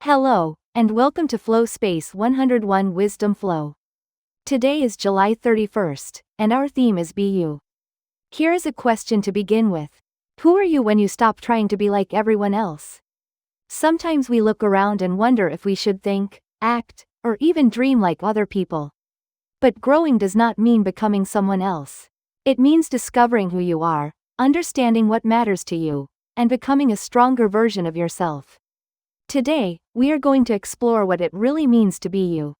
Hello, and welcome to Flow Space 101 Wisdom Flow. Today is July 31st, and our theme is Be You. Here is a question to begin with. Who are you when you stop trying to be like everyone else? Sometimes we look around and wonder if we should think, act, or even dream like other people. But growing does not mean becoming someone else. It means discovering who you are, understanding what matters to you, and becoming a stronger version of yourself. Today, we are going to explore what it really means to be you.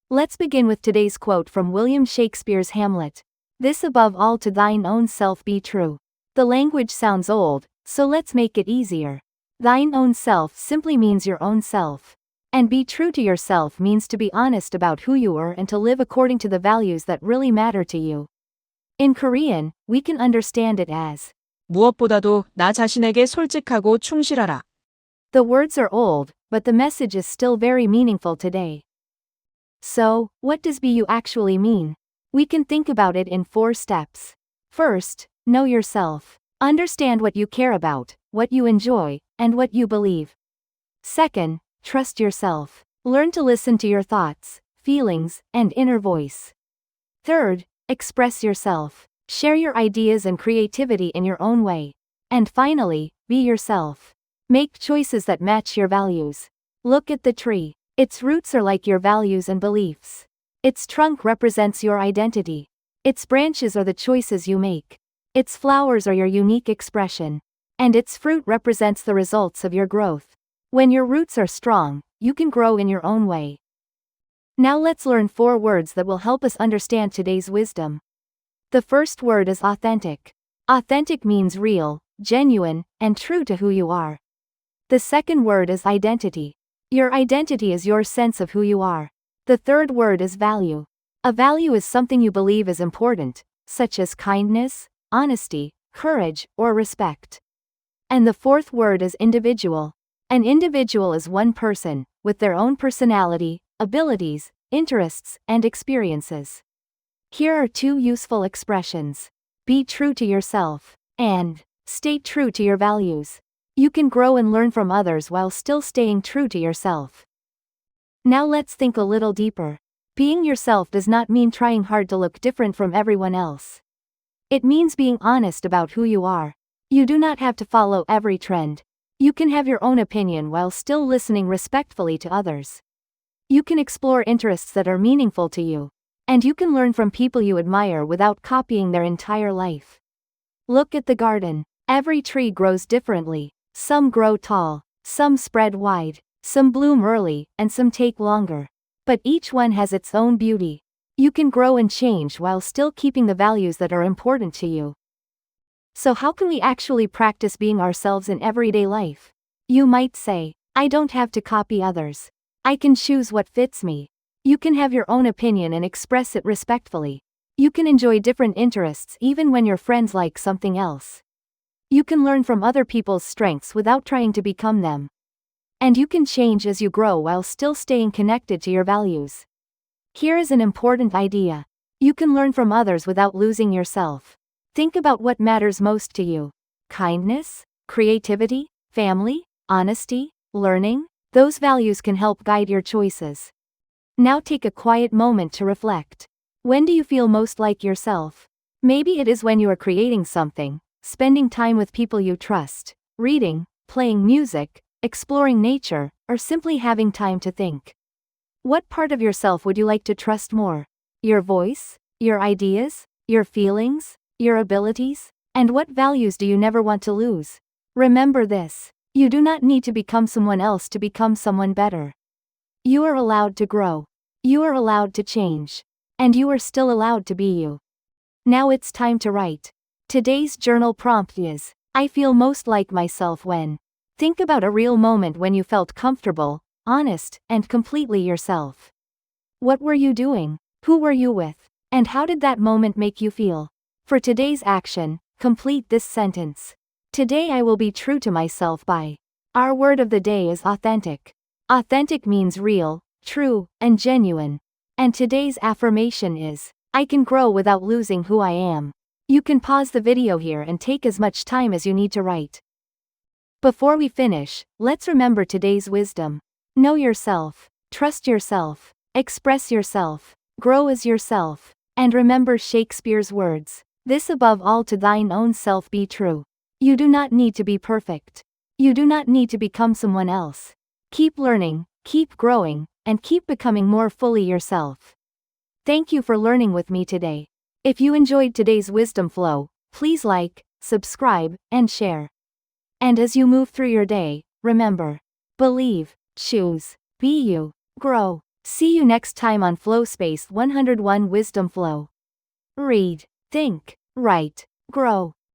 Let's begin with today's quote from William Shakespeare's Hamlet. "This above all to thine own self be true." The language sounds old, so let's make it easier. Thine own self simply means your own self. And be true to yourself means to be honest about who you are and to live according to the values that really matter to you. In Korean, we can understand it as 무엇보다도 나 자신에게 솔직하고 충실하라. The words are old, but the message is still very meaningful today. So, what does be you actually mean? We can think about it in 4 steps. First, know yourself. Understand what you care about, what you enjoy, and what you believe. Second, trust yourself. Learn to listen to your thoughts, feelings, and inner voice. Third, express yourself. Share your ideas and creativity in your own way. And finally, be yourself. Make choices that match your values. Look at the tree. Its roots are like your values and beliefs. Its trunk represents your identity. Its branches are the choices you make. Its flowers are your unique expression. And its fruit represents the results of your growth. When your roots are strong, you can grow in your own way. Now let's learn 4 words that will help us understand today's wisdom. The first word is authentic. Authentic means real, genuine, and true to who you are. The second word is identity. Your identity is your sense of who you are. The third word is value. A value is something you believe is important, such as kindness, honesty, courage, or respect. And the fourth word is individual. An individual is one person, with their own personality, abilities, interests, and experiences. Here are 2 useful expressions. Be true to yourself, and stay true to your values. You can grow and learn from others while still staying true to yourself. Now let's think a little deeper. Being yourself does not mean trying hard to look different from everyone else. It means being honest about who you are. You do not have to follow every trend. You can have your own opinion while still listening respectfully to others. You can explore interests that are meaningful to you. And you can learn from people you admire without copying their entire life. Look at the garden. Every tree grows differently. Some grow tall, some spread wide, some bloom early, and some take longer. But each one has its own beauty. You can grow and change while still keeping the values that are important to you. So how can we actually practice being ourselves in everyday life? You might say, I don't have to copy others. I can choose what fits me. You can have your own opinion and express it respectfully. You can enjoy different interests even when your friends like something else. You can learn from other people's strengths without trying to become them. And you can change as you grow while still staying connected to your values. Here is an important idea. You can learn from others without losing yourself. Think about what matters most to you. Kindness, creativity, family, honesty, learning. Those values can help guide your choices. Now take a quiet moment to reflect. When do you feel most like yourself? Maybe it is when you are creating something, spending time with people you trust, reading, playing music, exploring nature, or simply having time to think. What part of yourself would you like to trust more? Your voice, your ideas, your feelings, your abilities? And what values do you never want to lose? Remember this. You do not need to become someone else to become someone better. You are allowed to grow. You are allowed to change. And you are still allowed to be you. Now it's time to write. Today's journal prompt is, I feel most like myself when. Think about a real moment when you felt comfortable, honest, and completely yourself. What were you doing? Who were you with? And how did that moment make you feel? For today's action, complete this sentence. Today I will be true to myself by. Our word of the day is authentic. Authentic means real, true, and genuine. And today's affirmation is, I can grow without losing who I am. You can pause the video here and take as much time as you need to write. Before we finish, let's remember today's wisdom. Know yourself. Trust yourself. Express yourself. Grow as yourself. And remember Shakespeare's words. This above all to thine own self be true. You do not need to be perfect. You do not need to become someone else. Keep learning, keep growing, and keep becoming more fully yourself. Thank you for learning with me today. If you enjoyed today's wisdom flow, please like, subscribe, and share. And as you move through your day, remember, believe, choose, be you, grow. See you next time on Flow Space 101 Wisdom Flow. Read, think, write, grow.